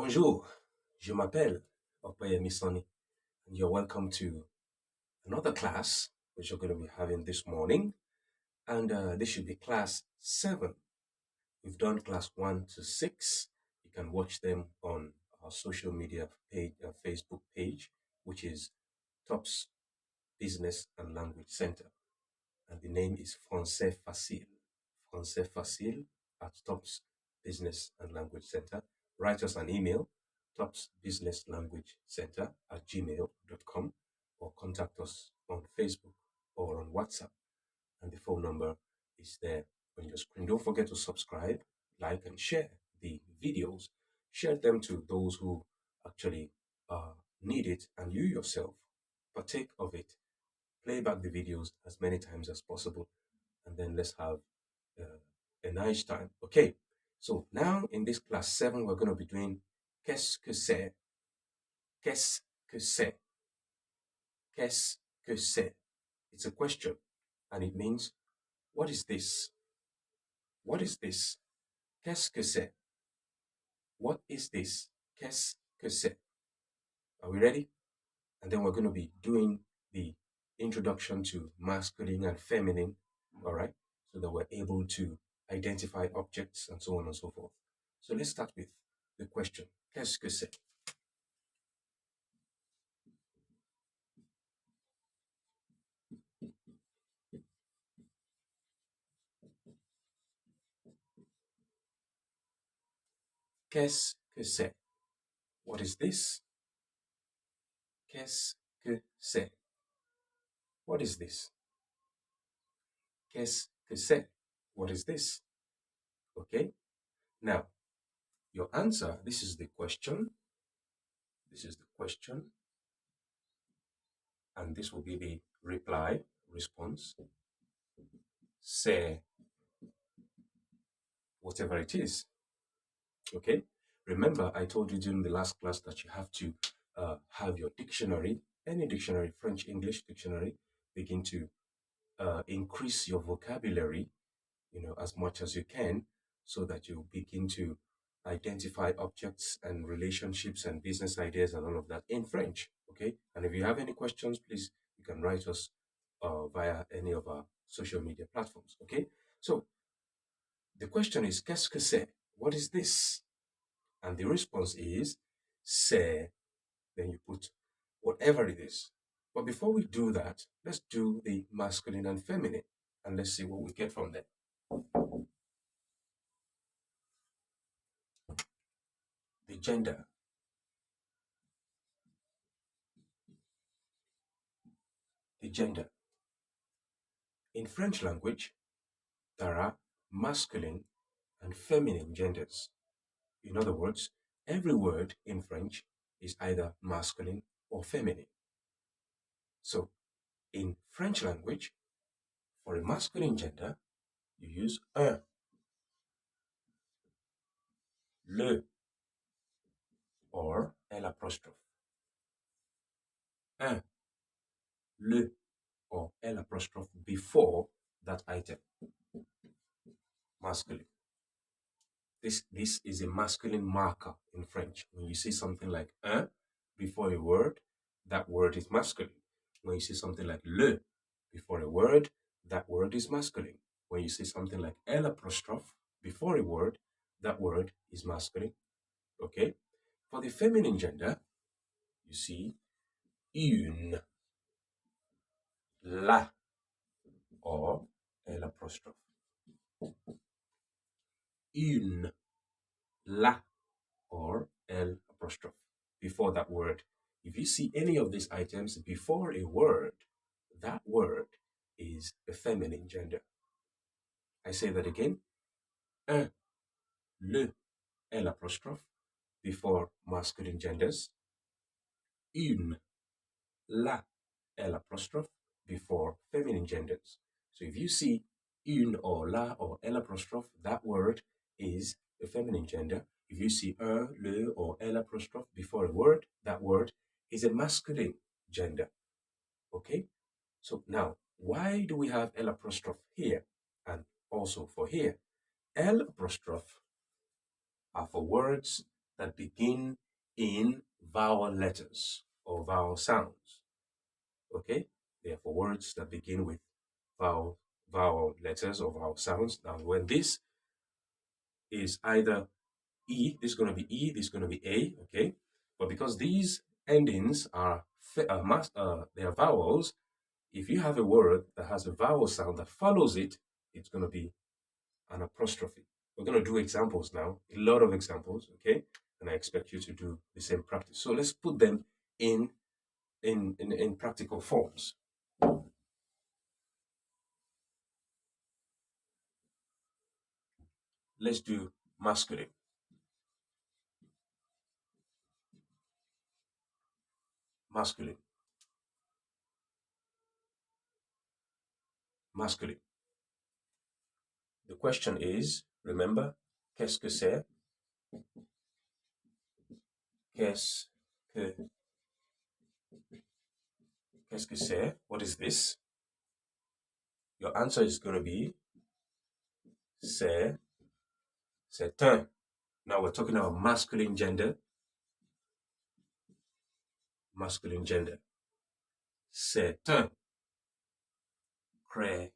Bonjour, je m'appelle Opeyemi Sonny, and you're welcome to another class which you're going to be having this morning. And this should be class 7. We've done class 1 to 6. You can watch them on our social media page, Facebook page, which is TOPS Business and Language Center. And the name is Français Facile. Français Facile at TOPS Business and Language Center. Write us an email, topsbusinesslanguagecenter@gmail.com, or contact us on Facebook or on WhatsApp. And the phone number is there on your screen. Don't forget to subscribe, like, and share the videos. Share them to those who actually need it, and you yourself partake of it. Play back the videos as many times as possible, and then let's have a nice time. Okay, so now in this class 7, we're going to be doing Qu'est-ce que c'est? Qu'est-ce que c'est? Qu'est-ce que c'est? It's a question, and it means, what is this? What is this? Qu'est-ce que c'est? What is this? Qu'est-ce que c'est? Are we ready? And then we're going to be doing the introduction to masculine and feminine, all right? So that we're able to identify objects and so on and so forth. So let's start with the question. Qu'est-ce que c'est? Qu'est-ce que c'est? What is this? Qu'est-ce que c'est? What is this? Qu'est-ce que c'est? What is this? Okay? Now, your answer, this is the question. This is the question. And this will be the reply, response. C'est whatever it is. Okay? Remember, I told you during the last class that you have to have your dictionary, any dictionary, French, English dictionary, begin to increase your vocabulary, as much as you can, so that you begin to identify objects and relationships and business ideas and all of that in French. Okay? And if you have any questions, please, you can write us via any of our social media platforms. Okay? So, the question is, qu'est-ce que c'est? What is this? And the response is, c'est, then you put whatever it is. But before we do that, let's do the masculine and feminine, and let's see what we get from there. The gender. The gender. In French language, there are masculine and feminine genders. In other words, every word in French is either masculine or feminine. So, in French language, for a masculine gender, you use un, le, or l'apostrophe. Un, le, or l'apostrophe before that item. Masculine. This is a masculine marker in French. When you see something like un before a word, that word is masculine. When you see something like le before a word, that word is masculine. When you see something like l'apostrophe before a word, that word is masculine. Okay? For the feminine gender, you see une, la, or l'apostrophe. Une, la, or l'apostrophe before that word. If you see any of these items before a word, that word is a feminine gender. I say that again. Un, le, l'apostrophe before masculine genders. Une, la, l'apostrophe before feminine genders. So if you see une or la or l'apostrophe, that word is a feminine gender. If you see un, le, or l'apostrophe before a word, that word is a masculine gender. Okay? So now, why do we have l'apostrophe here and also for here? L'apostrophe are for words that begin in vowel letters or vowel sounds. Okay? Therefore, words that begin with vowel letters or vowel sounds. Now, when this is either E, this is going to be E, this is going to be A, okay? But because these endings are they are vowels, if you have a word that has a vowel sound that follows it, it's going to be an apostrophe. We're going to do examples now, a lot of examples, okay? And I expect you to do the same practice. So let's put them in practical forms. Let's do masculine. Masculine. Masculine. The question is, remember, qu'est-ce que c'est? Qu'est-ce que Qu'est-ce que c'est? What is this? Your answer is going to be c'est un. Now we're talking about masculine gender. Masculine gender. C'est un crayon.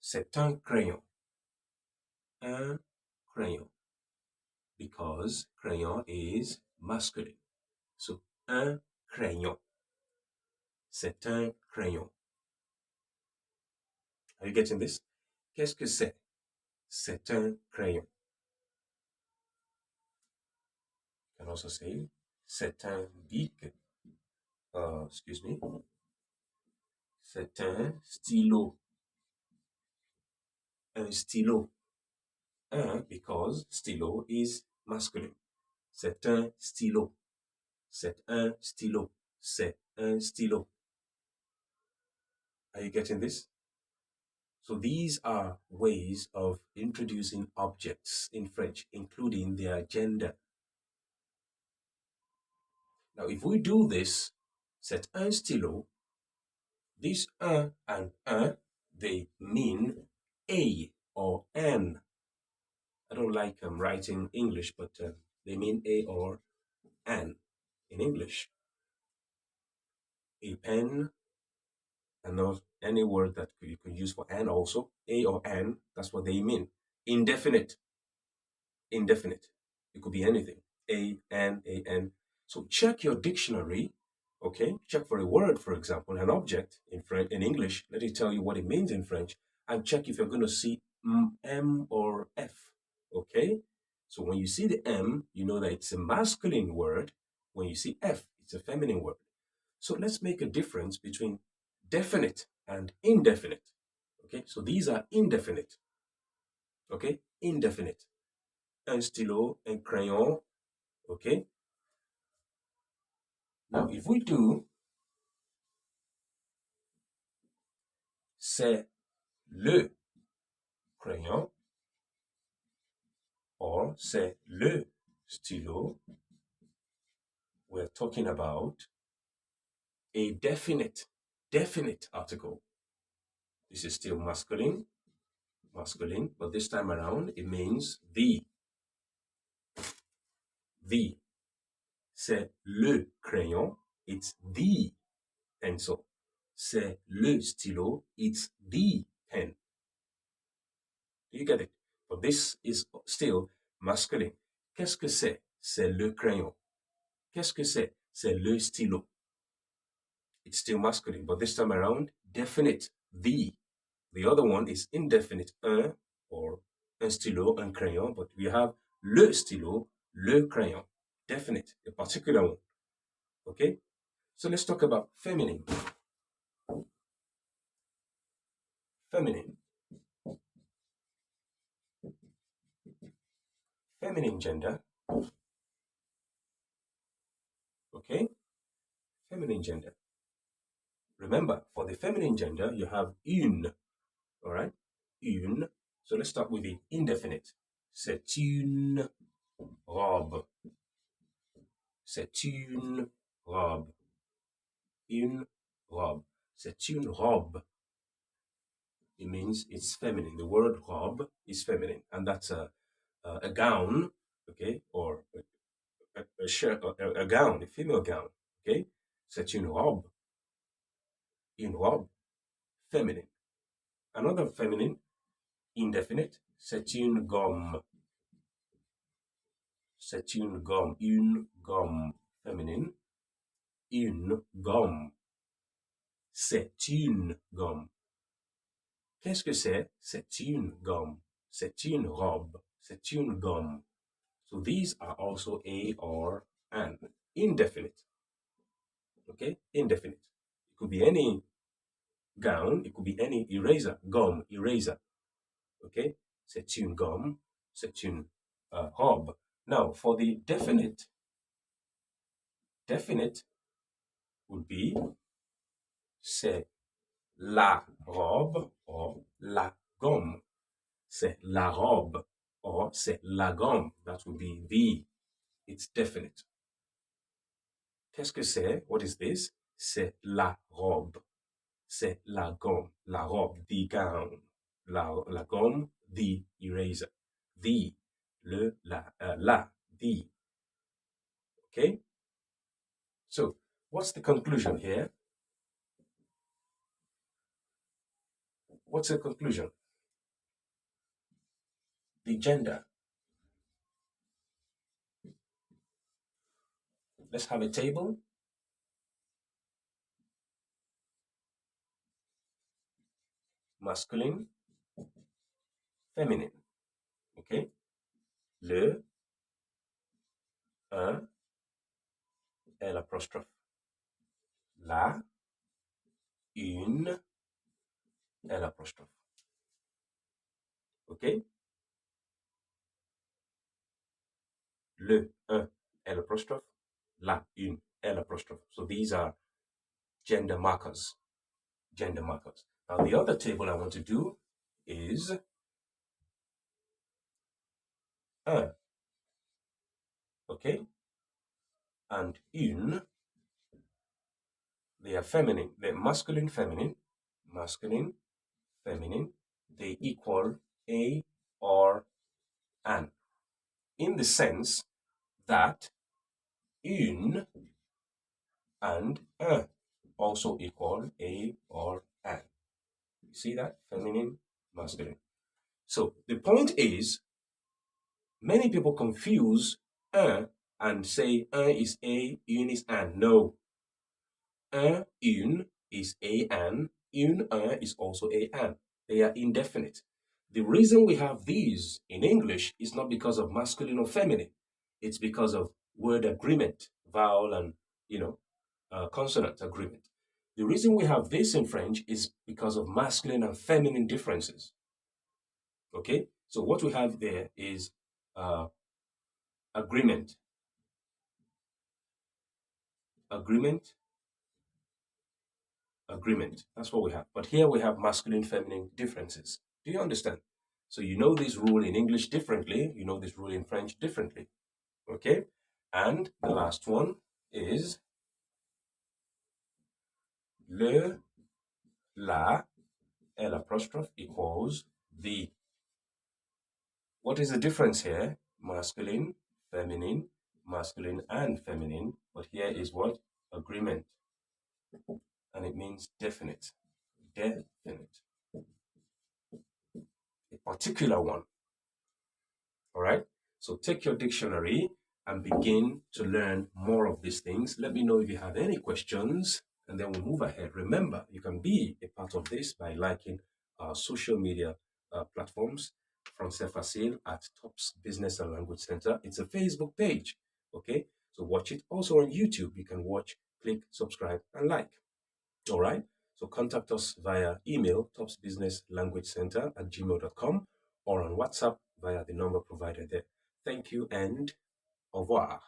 C'est un crayon. Un crayon. Because crayon is masculine. So, un crayon. C'est un crayon. Are you getting this? Qu'est-ce que c'est? C'est un crayon. You can also say, c'est un bic. Excuse me. C'est un stylo. Un stylo. Un, because stylo is masculine. C'est un stylo. C'est un stylo. C'est un stylo. Are you getting this? So these are ways of introducing objects in French, including their gender. Now, if we do this, c'est un stylo, this un and un, they mean a or an. I don't like writing English, but they mean a or an in English. A pen, and any word that you can use for an also, a or an, that's what they mean. Indefinite. Indefinite. It could be anything. A, an. So check your dictionary, okay? Check for a word, for example, an object in English. Let it tell you what it means in French, and check if you're going to see M or F, okay? So when you see the M, you know that it's a masculine word. When you see F, it's a feminine word. So let's make a difference between definite and indefinite, okay? So these are indefinite, okay? Indefinite. Un stylo, un crayon, okay? Now, if we do, c'est le crayon, or c'est le stylo, we're talking about a definite article. This is still masculine, but this time around, it means the. C'est le crayon, it's the pencil. C'est le stylo, it's the pen. Do you get it? But this is still masculine. Qu'est-ce que c'est? C'est le crayon. Qu'est-ce que c'est? C'est le stylo. It's still masculine, but this time around, definite, the. The other one is indefinite, un, or un stylo, un crayon, but we have le stylo, le crayon. Definite, a particular one. Okay? So let's talk about feminine. Feminine. Feminine gender. Okay? Feminine gender. Remember, for the feminine gender, you have une. All right? Une. So let's start with the indefinite. C'est une robe. C'est une robe. Une robe. C'est une robe. It means it's feminine. The word robe is feminine, and that's a gown okay, or a shirt, a gown, a female gown, okay? C'est une robe. Une robe, feminine. Another feminine, indefinite, c'est une gomme. C'est une gomme, féminine, une gomme. C'est une gomme. Qu'est-ce que c'est? C'est une gomme. C'est une robe. C'est une gomme. So these are also a or an. Indefinite. Okay? Indefinite. It could be any gown. It could be any eraser. Gomme, eraser. Okay? C'est une gomme. C'est une robe. Now, for the definite would be c'est la robe or la gomme. C'est la robe or c'est la gomme. That would be the. It's definite. Qu'est-ce que c'est? What is this? C'est la robe. C'est la gomme. La robe, the gown. La gomme, the eraser. The, la, the. Okay? So, what's the conclusion here? What's the conclusion? The gender. Let's have a table. Masculine, féminine. Okay? Le, un, L'. La, une, L'. Okay? Le, un, L'. La, une, L'. So these are gender markers. Gender markers. Now the other table I want to do is un. Okay? And une. They are feminine. They're masculine, feminine. Masculine, feminine. They equal a or an. In the sense that une and un also equal a or an. You see that? Feminine, masculine. So the point is, many people confuse un and say un is a, une is an. No. Un, une is a, an. Un is also a, an. They are indefinite. The reason we have these in English is not because of masculine or feminine. It's because of word agreement, vowel and, consonant agreement. The reason we have this in French is because of masculine and feminine differences. Okay? So what we have there is agreement. Agreement. That's what we have. But here we have masculine, feminine differences. Do you understand? So you know this rule in English differently. You know this rule in French differently. Okay? And the last one is le, la, L' equals the. What is the difference here? Masculine, feminine, masculine and feminine. But here is what? Agreement. And it means definite. Definite. A particular one. All right? So take your dictionary and begin to learn more of these things. Let me know if you have any questions, and then we'll move ahead. Remember, you can be a part of this by liking our social media platforms, Français Facile at Tops Business and Language Center. It's a Facebook page, okay? So watch it. Also on YouTube, you can watch, click, subscribe, and like. All right? So contact us via email, topsbusinesslanguagecenter@gmail.com, or on WhatsApp via the number provided there. Thank you and au revoir.